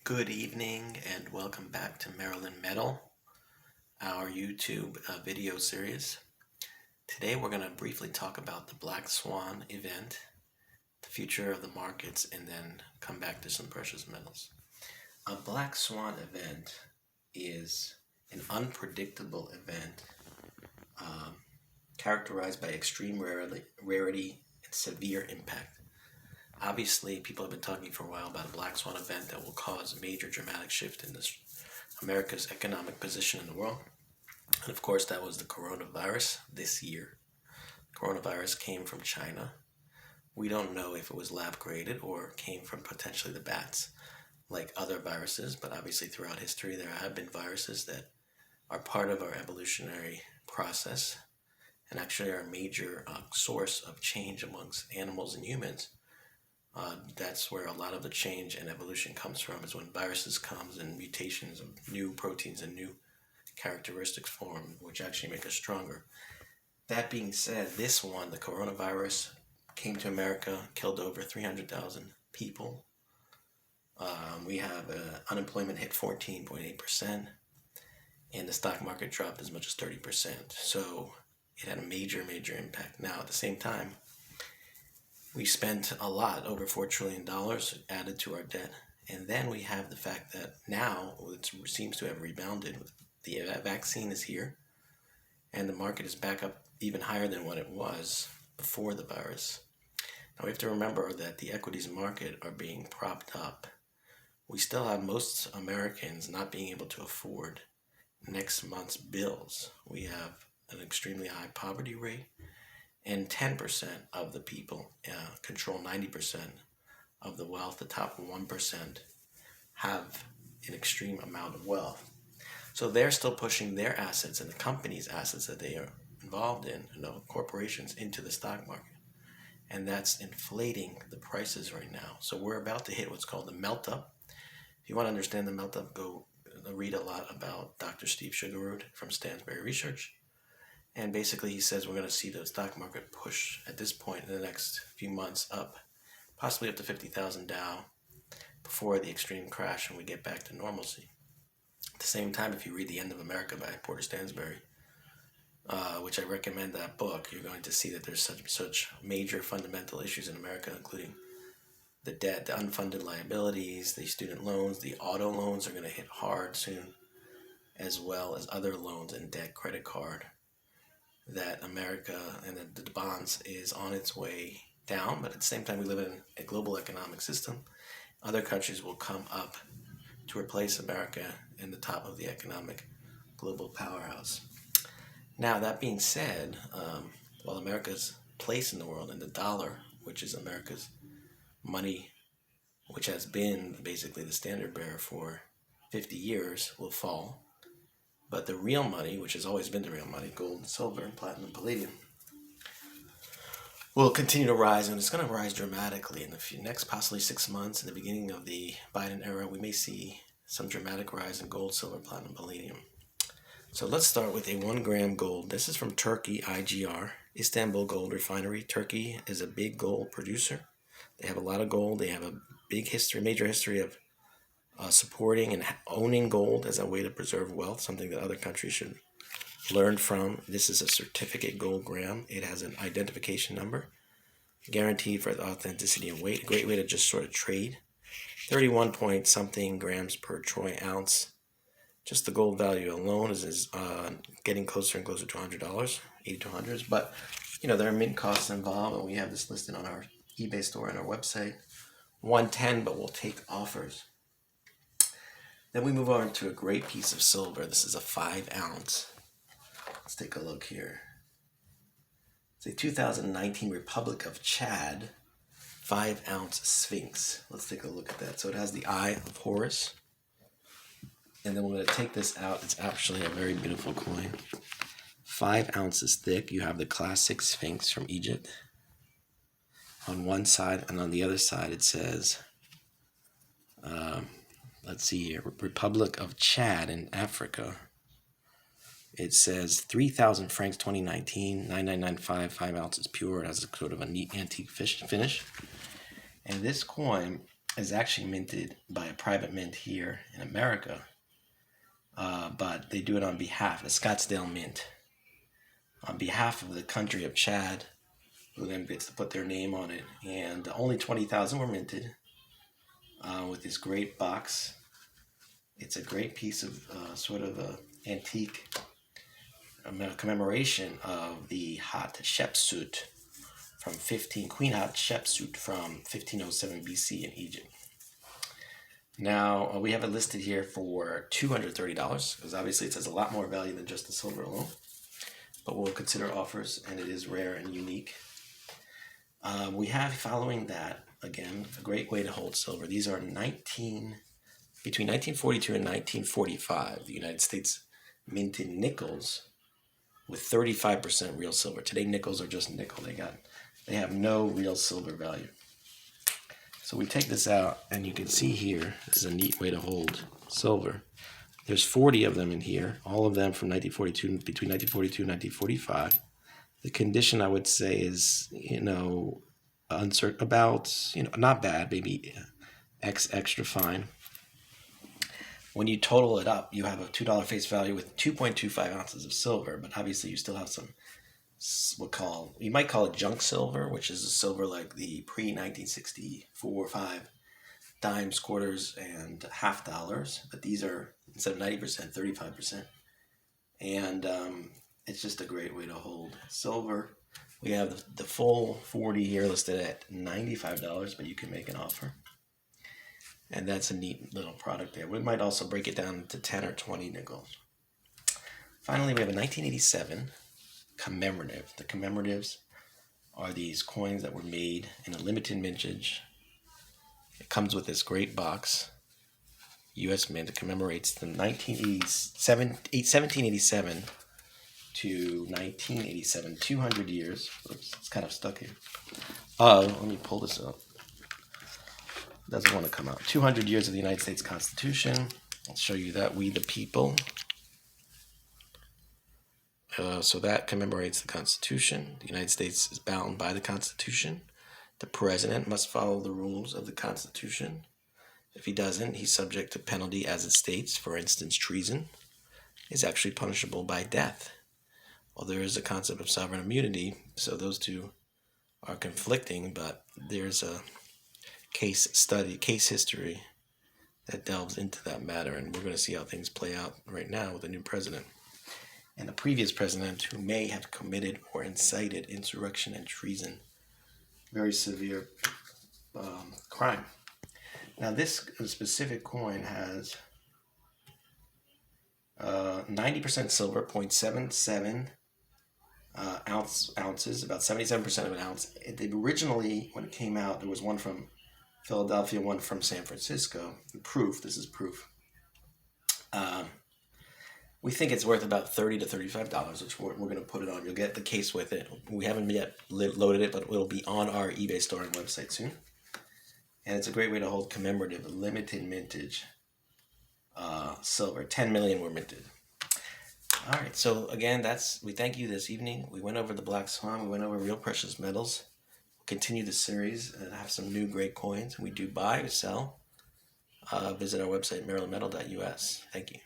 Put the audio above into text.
Good evening and welcome back to Maryland Metal, our YouTube video series. Today we're going to briefly talk about the Black Swan Event, the future of the markets, and then come back to some precious metals. A Black Swan Event is an unpredictable event characterized by extreme rarity and severe impact. Obviously, people have been talking for a while about a Black Swan event that will cause a major dramatic shift in America's economic position in the world. And of course, that was the coronavirus this year. Coronavirus came from China. We don't know if it was lab created or came from potentially the bats, like other viruses, but obviously throughout history there have been viruses that are part of our evolutionary process and actually are a major source of change amongst animals and humans. That's where a lot of the change and evolution comes from, is when viruses comes and mutations of new proteins and new characteristics form, which actually make us stronger. That being said, this one, the coronavirus, came to America, killed over 300,000 people. We have unemployment hit 14.8%, and the stock market dropped as much as 30%. So it had a major impact. Now, at the same time, we spent a lot, over $4 trillion added to our debt. And then we have the fact that now it seems to have rebounded. The vaccine is here, and the market is back up even higher than what it was before the virus. Now we have to remember that the equities market are being propped up. We still have most Americans not being able to afford next month's bills. We have an extremely high poverty rate, and 10% of the people control 90% of the wealth. The top 1% have an extreme amount of wealth. So they're still pushing their assets and the company's assets that they are involved in, corporations, into the stock market. And that's inflating the prices right now. So we're about to hit what's called the melt up. If you want to understand the melt up, go read a lot about Dr. Steve Sugarroot from Stansberry Research. And basically he says we're going to see the stock market push at this point in the next few months up, possibly up to 50,000 Dow before the extreme crash and we get back to normalcy. At the same time, if you read The End of America by Porter Stansberry, which I recommend that book, you're going to see that there's such major fundamental issues in America, including the debt, the unfunded liabilities, the student loans, the auto loans are going to hit hard soon, as well as other loans and debt, credit card, that America and the bonds is on its way down. But at the same time, we live in a global economic system. Other countries will come up to replace America in the top of the economic global powerhouse. Now, that being said, while America's place in the world and the dollar, which is America's money, which has been basically the standard bearer for 50 years, will fall, but the real money, which has always been the real money, gold, silver, platinum, palladium, will continue to rise, and it's going to rise dramatically in the next possibly 6 months. In the beginning of the Biden era, we may see some dramatic rise in gold, silver, platinum, palladium. So let's start with a 1 gram gold. This is from Turkey, IGR, Istanbul Gold Refinery. Turkey is a big gold producer. They have a lot of gold. They have a big history, major history of supporting and owning gold as a way to preserve wealth, something that other countries should learn from. This is a certificate gold gram. It has an identification number, guaranteed for authenticity and weight. A great way to just sort of trade. 31 point something grams per troy ounce. Just the gold value alone is getting closer and closer to $100, 80 to 100s. But there are mint costs involved, and we have this listed on our eBay store and our website. 110, but we'll take offers. Then we move on to a great piece of silver. This is a 5 ounce. Let's take a look here. It's a 2019 Republic of Chad 5 ounce Sphinx. Let's take a look at that. So it has the Eye of Horus. And then we're going to take this out. It's actually a very beautiful coin. 5 ounces thick. You have the classic Sphinx from Egypt on one side, and on the other side it says, let's see here, Republic of Chad in Africa. It says 3,000 francs 2019, 9995, 5 ounces pure. It has a sort of a neat antique finish. And this coin is actually minted by a private mint here in America, but they do it on behalf, the Scottsdale Mint, on behalf of the country of Chad, who then gets to put their name on it. And only 20,000 were minted with this great box. It's a great piece of sort of a antique commemoration of the Hatshepsut from Queen Hatshepsut from 1507 BC in Egypt. Now we have it listed here for $230 because obviously it has a lot more value than just the silver alone. But we'll consider offers, and it is rare and unique. We have, following that, again, a great way to hold silver. These are between 1942 and 1945, the United States minted nickels with 35% real silver. Today, nickels are just nickel. They have no real silver value. So we take this out, and you can see here, this is a neat way to hold silver. There's 40 of them in here, all of them from between 1942 and 1945. The condition, I would say, is, uncertain about, not bad, maybe extra fine. When you total it up, you have a $2 face value with 2.25 ounces of silver, but obviously you still have some, you might call it junk silver, which is a silver like the pre-1964 5 dimes, quarters, and half dollars, but these are, instead of 90%, 35%. And it's just a great way to hold silver. We have the full 40 here listed at $95, but you can make an offer. And that's a neat little product there. We might also break it down to 10 or 20 nickels. Finally, we have a 1987 commemorative. The commemoratives are these coins that were made in a limited mintage. It comes with this great box, U.S. Mint. It commemorates the 1787 to 1987, 200 years. Oops, it's kind of stuck here. Let me pull this up. It doesn't want to come out. 200 years of the United States Constitution. I'll show you that. We the people. So that commemorates the Constitution. The United States is bound by the Constitution. The president must follow the rules of the Constitution. If he doesn't, he's subject to penalty as it states. For instance, treason is actually punishable by death. Well, there is a concept of sovereign immunity, so those two are conflicting, but there's a case history that delves into that matter, and we're going to see how things play out right now with the new president and the previous president who may have committed or incited insurrection and treason. Very severe crime. Now this specific coin has 90% silver, 0.77 ounces, about 77% of an ounce. Originally, when it came out, there was one from Philadelphia, one from San Francisco. This is proof. We think it's worth about $30 to $35, which we're going to put it on. You'll get the case with it. We haven't yet loaded it, but it'll be on our eBay store and website soon. And it's a great way to hold commemorative, limited mintage silver. 10 million were minted. All right, so again, we thank you this evening. We went over the Black Swan. We went over real precious metals. We'll continue the series and have some new great coins. We do buy or sell. Visit our website, marylandmetal.us. Thank you.